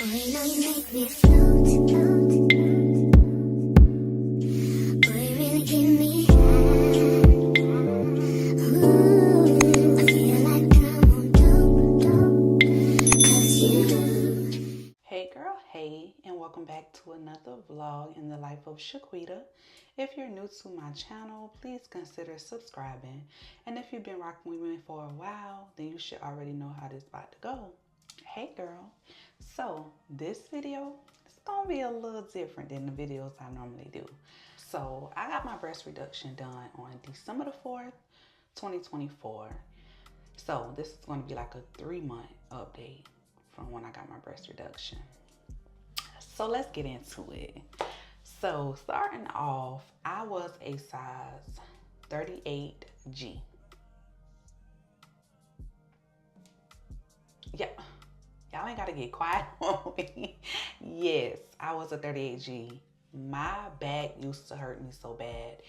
Boy, you know you make me float. Boy, you really give me high. Ooh, I feel like I'm on dope, 'cause you. Hey girl, hey, and welcome back to another vlog in the life of Shaquida. If you're new to my channel, please consider subscribing. And if you've been rocking with me for a while, then you should already know how this is about to go. Hey girl, so this video is gonna be a little different than the videos I normally do. So I got my breast reduction done on December the 4th, 2024. So this is gonna be like a 3-month update from when I got my breast reduction. So let's get into it. So starting off, I was a size 38G. Yeah, y'all ain't gotta get quiet on me. Yes, I was a 38G. My back used to hurt me so bad.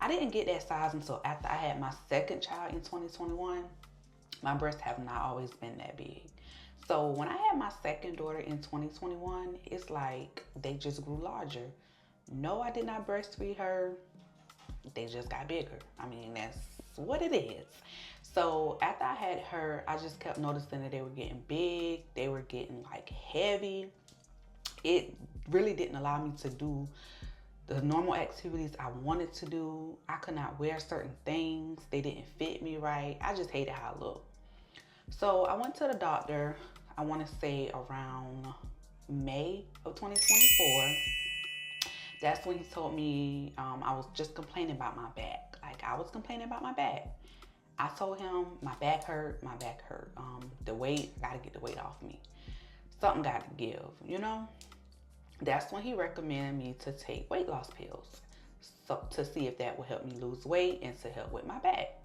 I didn't get that size until after I had my second child in 2021. My breasts have not always been that big. So when I had my second daughter in 2021, it's like they just grew larger. No, I did not breastfeed her. They just got bigger. I mean, that's what it is. So after I had her, I just kept noticing that they were getting big. They were getting like heavy. It really didn't allow me to do the normal activities I wanted to do. I could not wear certain things. They didn't fit me right. I just hated how it looked. So I went to the doctor, I want to say around May of 2024. That's when he told me I was just complaining about my back. Like I was complaining about my back. I told him my back hurt, the weight, I gotta get the weight off me. Something got to give, you know? That's when he recommended me to take weight loss pills. So to see if that would help me lose weight and to help with my back.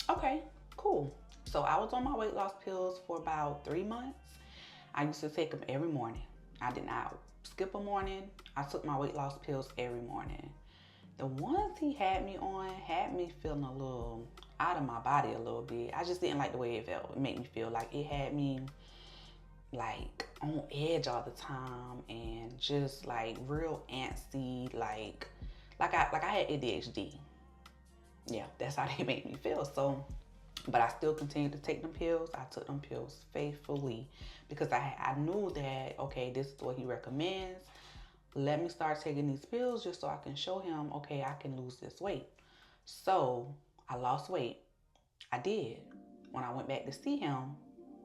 Okay, cool. So I was on my weight loss pills for about 3 months. I used to take them every morning. I did not skip a morning. I took my weight loss pills every morning. The ones he had me on had me feeling a little out of my body a little bit. I just didn't like the way it felt. It made me feel like it had me like on edge all the time and just like real antsy, like I had ADHD. Yeah, that's how they made me feel. So but I still continued to take them pills. I took them pills faithfully because I knew that, okay, this is what he recommends. Let me start taking these pills just so I can show him, okay, I can lose this weight. So I lost weight. I did. When I went back to see him,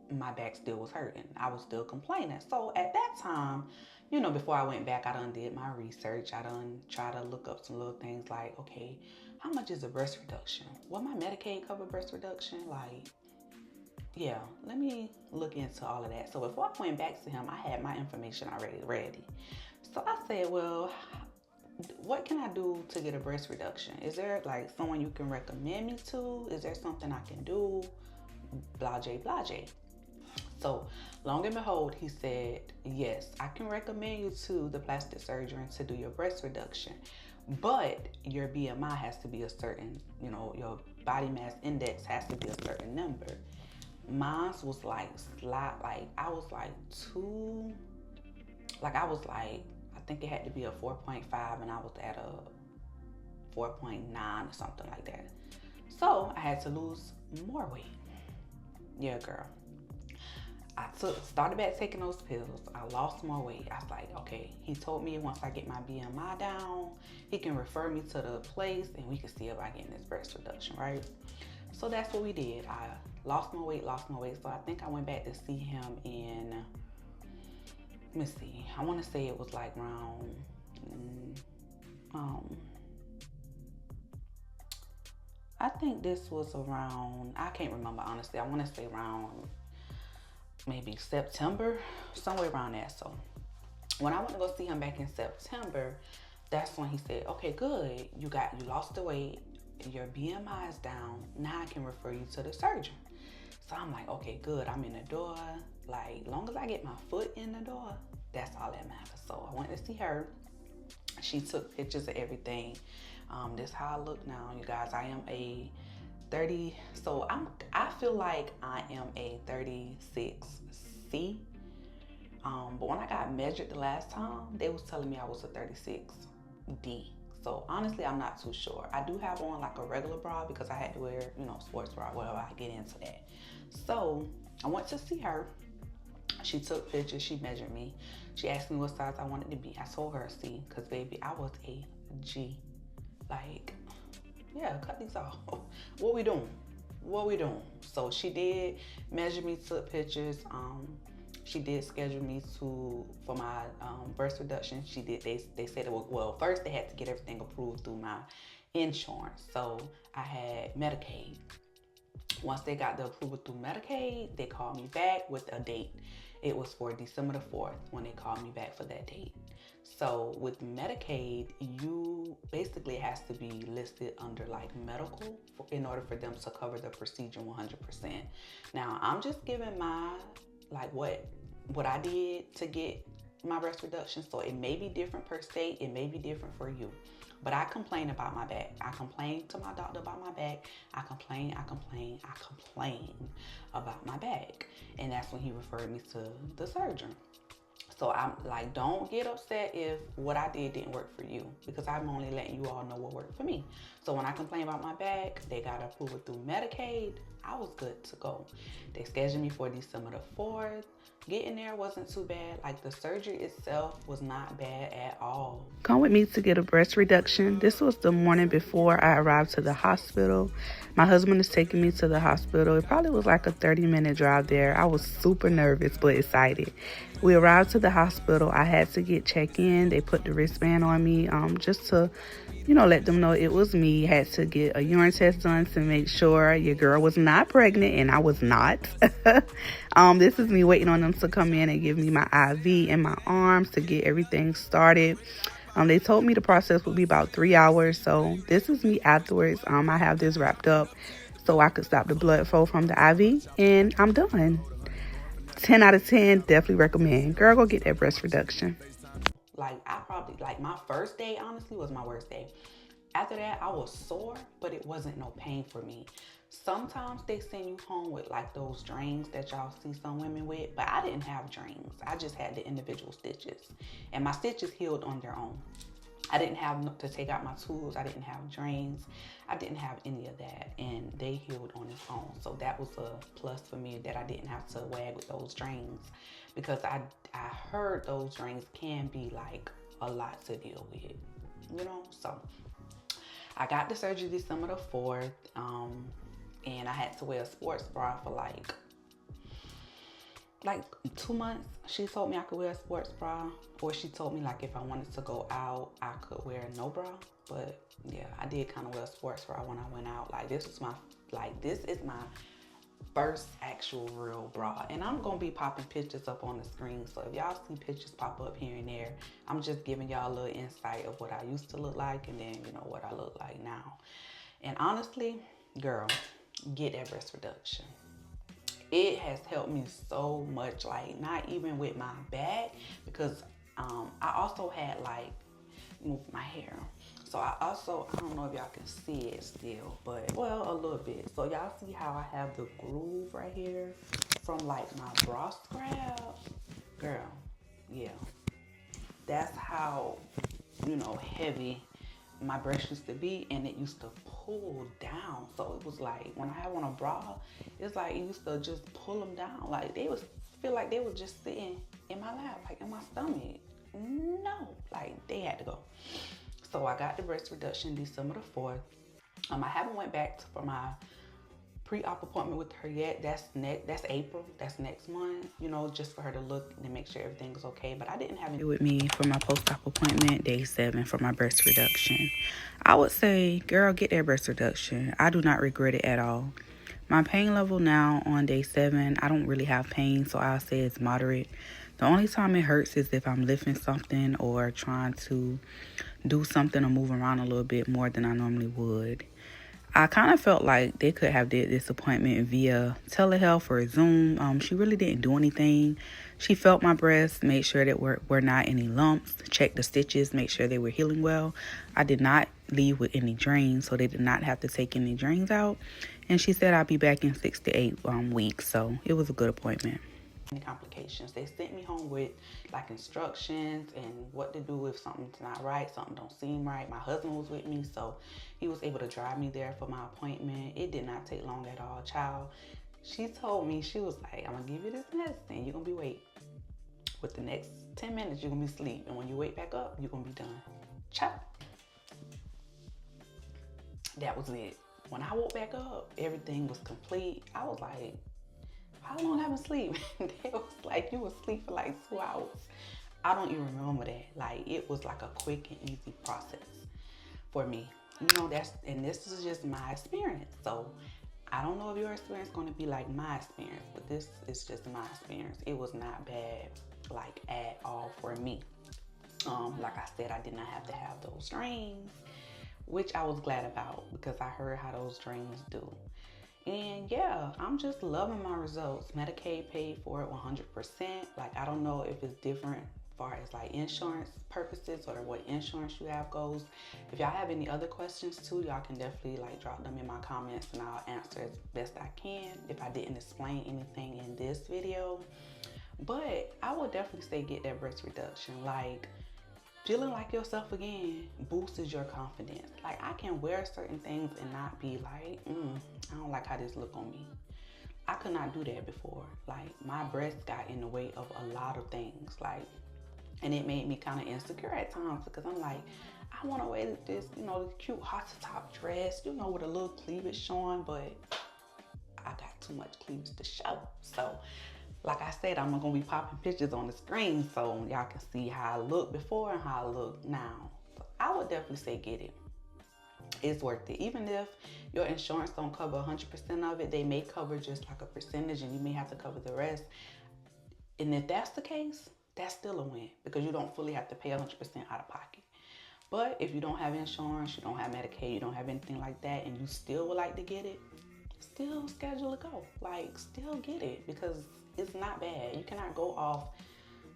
my back still was hurting. I was still complaining. So at that time, you know, before I went back, I done did my research. I done tried to look up some little things like, okay, how much is a breast reduction? Will my Medicaid cover breast reduction? Like, yeah, let me look into all of that. So before I went back to him, I had my information already ready. So I said, well, what can I do to get a breast reduction? Is there like someone you can recommend me to? Is there something I can do? Blase, blase. So long and behold, he said, yes, I can recommend you to the plastic surgeon to do your breast reduction, but your BMI has to be a certain, you know, your body mass index has to be a certain number. Mine was like I was like I think it had to be a 4.5 and I was at a 4.9 or something like that. So I had to lose more weight. Yeah, girl. I started back taking those pills. I lost more weight. I was like, okay, he told me once I get my BMI down, he can refer me to the place and we can see if I get this breast reduction, right? So that's what we did. I lost my weight. So I think I went back to see him in, let me see, I want to say it was like around, I think this was around, I can't remember honestly. I want to say around maybe September, somewhere around there. So when I went to go see him back in September, that's when he said, okay, good, you lost the weight, your BMI is down, now I can refer you to the surgeon. So I'm like, okay, good, I'm in the door. Like, long as I get my foot in the door, that's all that matters. So I went to see her. She took pictures of everything. This is how I look now, you guys. I am a 30, so I feel like I am a 36C. But when I got measured the last time, they was telling me I was a 36D. So honestly, I'm not too sure. I do have on like a regular bra because I had to wear, you know, sports bra, whatever. I get into that. So I went to see her. She took pictures. She measured me. She asked me what size I wanted to be. I told her C, because baby, I was a G. Like, yeah, cut these off. What we doing? What we doing? So she did measure me, took pictures. She did schedule me for my breast reduction. She did. They said it was, well, first they had to get everything approved through my insurance. So I had Medicaid. Once they got the approval through Medicaid, they called me back with a date. It was for December the 4th when they called me back for that date. So with Medicaid, you basically has to be listed under like medical in order for them to cover the procedure 100%. Now I'm just giving my like what I did to get my breast reduction. So it may be different per state. It may be different for you. But I complain about my back. I complain to my doctor about my back. I complain about my back. And that's when he referred me to the surgeon. So I'm like, don't get upset if what I did didn't work for you, because I'm only letting you all know what worked for me. So when I complained about my back, they got approval through Medicaid. I was good to go. They scheduled me for December the 4th. Getting there wasn't too bad. Like, the surgery itself was not bad at all. Come with me to get a breast reduction. This was the morning before I arrived to the hospital. My husband is taking me to the hospital. It probably was like a 30-minute drive there. I was super nervous but excited. We arrived to the hospital. I had to get checked in. They put the wristband on me just to, you know, let them know it was me. Had to get a urine test done to make sure your girl was not pregnant, and I was not. This is me waiting on them to come in and give me my IV in my arms to get everything started. They told me the process would be about 3 hours. So this is me afterwards. I have this wrapped up so I could stop the blood flow from the IV, and I'm done. 10 out of 10, definitely recommend. Girl, go get that breast reduction. Like, my first day, honestly, was my worst day. After that, I was sore, but it wasn't no pain for me. Sometimes they send you home with like those drains that y'all see some women with, but I didn't have drains. I just had the individual stitches, and my stitches healed on their own. I didn't have to take out my tools. I didn't have drains. I didn't have any of that, and they healed on its own. So that was a plus for me, that I didn't have to wag with those drains, because I heard those drains can be like a lot to deal with, you know. So I got the surgery December the 4th, and I had to wear a sports bra for like 2 months. She told me I could wear a sports bra, or she told me like if I wanted to go out, I could wear no bra. But yeah, I did kind of wear a sports bra when I went out. Like, this is my first actual real bra, and I'm gonna be popping pictures up on the screen. So if y'all see pictures pop up here and there, I'm just giving y'all a little insight of what I used to look like, and then, you know, what I look like now. And honestly, girl, get that breast reduction. It has helped me so much, like, not even with my back, because I also had like moved my hair. So I don't know if y'all can see it still, but well, a little bit. So y'all see how I have the groove right here from like my bra scrap? Girl, yeah. That's how, you know, heavy my breast used to be, and it used to pull down. So it was like, when I have on a bra, it's like it used to just pull them down. Like, they was feel like they were just sitting in my lap, like in my stomach. No, like, they had to go. So I got the breast reduction December the 4th. I haven't went back for my pre-op appointment with her yet. That's April. That's next month, you know, just for her to look and make sure everything's okay. But I didn't have it with me for my post-op appointment, day 7, for my breast reduction. I would say, girl, get that breast reduction. I do not regret it at all. My pain level now on day 7, I don't really have pain, so I'll say it's moderate. The only time it hurts is if I'm lifting something or trying to do something or move around a little bit more than I normally would. I kind of felt like they could have did this appointment via telehealth or Zoom. She really didn't do anything. She felt my breasts, made sure that were not any lumps, checked the stitches, made sure they were healing well. I did not leave with any drains, so they did not have to take any drains out. And she said I'll be back in 6 to 8 weeks, so it was a good appointment. complications. They sent me home with like instructions and what to do if something's not right, something don't seem right. My husband was with me, so he was able to drive me there for my appointment. It did not take long at all, child. She told me, she was like, I'm gonna give you this medicine, you're gonna be awake. With the next 10 minutes, you're gonna be asleep, and when you wake back up, you're gonna be done. Child. That was it. When I woke back up, everything was complete. I was like, how long have I been asleep? They was like, you was asleep for like 2 hours. I don't even remember that. Like, it was like a quick and easy process for me. You know, and this is just my experience. So I don't know if your experience is going to be like my experience, but this is just my experience. It was not bad, like at all for me. Like I said, I did not have to have those drains, which I was glad about because I heard how those drains do. And yeah, I'm just loving my results. Medicaid paid for it 100%. Like, I don't know if it's different as far as like insurance purposes or what insurance you have goes. If y'all have any other questions too, y'all can definitely like drop them in my comments and I'll answer as best I can if I didn't explain anything in this video. But I would definitely say get that breast reduction. Like, feeling like yourself again boosts your confidence. Like, I can wear certain things and not be like, I don't like how this look on me. I could not do that before. Like, my breasts got in the way of a lot of things. Like, and it made me kind of insecure at times because I'm like, I want to wear this, you know, this cute hot top dress, you know, with a little cleavage showing, but I got too much cleavage to show. So, like I said, I'm gonna be popping pictures on the screen so y'all can see how I look before and how I look now. So I would definitely say get it. It's worth it. Even if your insurance don't cover 100% of it, they may cover just like a percentage and you may have to cover the rest. And if that's the case, that's still a win because you don't fully have to pay 100% out of pocket. But if you don't have insurance, you don't have Medicaid, you don't have anything like that, and you still would like to get it, still schedule a go. Like, still get it because it's not bad. You cannot go off,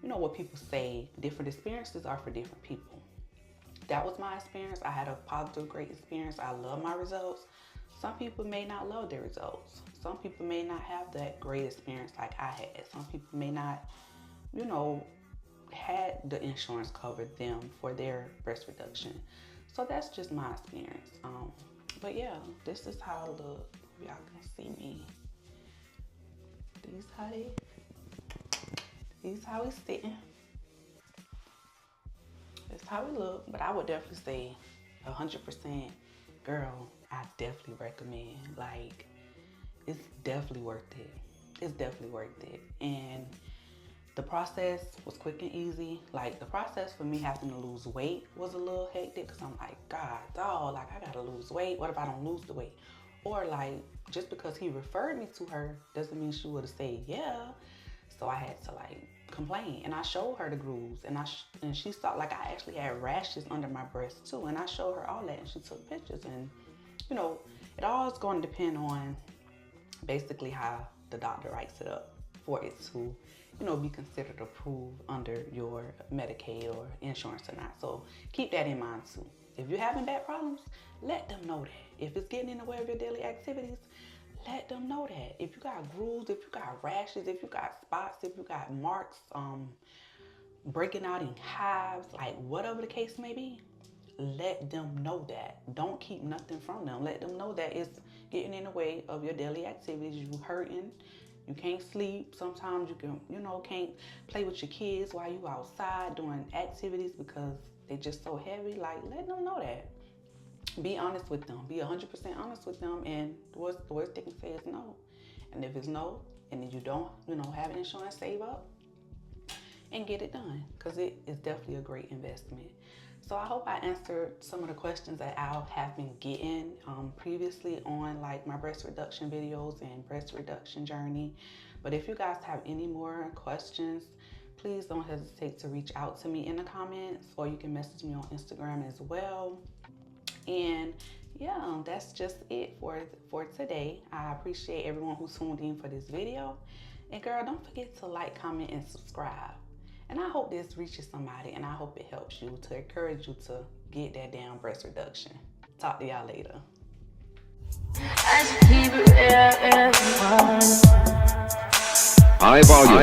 you know, what people say. Different experiences are for different people. That was my experience. I had a positive, great experience. I love my results. Some people may not love their results. Some people may not have that great experience like I had. Some people may not, you know, had the insurance cover them for their breast reduction. So that's just my experience. But yeah, this is how I look. Y'all can see me. These how we sitting. That's how we look. But I would definitely say 100%, girl, I definitely recommend. Like, it's definitely worth it. It's definitely worth it. And the process was quick and easy. Like, the process for me having to lose weight was a little hectic because I'm like, God, dog, like, I gotta lose weight. What if I don't lose the weight? Or like, just because he referred me to her doesn't mean she would have said yeah. So I had to like complain, and I showed her the grooves, and she saw, like, I actually had rashes under my breast too, and I showed her all that, and she took pictures. And you know, it all is going to depend on basically how the doctor writes it up for it to, you know, be considered approved under your Medicaid or insurance or not. So keep that in mind too. If you're having back problems, let them know that. If it's getting in the way of your daily activities, let them know that. If you got grooves, if you got rashes, if you got spots, if you got marks, breaking out in hives, like whatever the case may be, let them know that. Don't keep nothing from them. Let them know that it's getting in the way of your daily activities. You hurting, you can't sleep. Sometimes you can, you know, can't play with your kids while you outside doing activities because they just so heavy. Like, let them know that. Be honest with them. Be 100% honest with them, and the worst they can say is no. And if it's no, and then you don't, you know, have insurance, save up and get it done, because it is definitely a great investment. So I hope I answered some of the questions that I have been getting previously on like my breast reduction videos and breast reduction journey. But if you guys have any more questions, please don't hesitate to reach out to me in the comments, or you can message me on Instagram as well. And yeah, that's just it for today. I appreciate everyone who tuned in for this video. And girl, don't forget to like, comment, and subscribe. And I hope this reaches somebody, and I hope it helps you, to encourage you to get that damn breast reduction. Talk to y'all later. I just keep it real, everyone. High volume.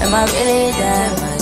Am I really that?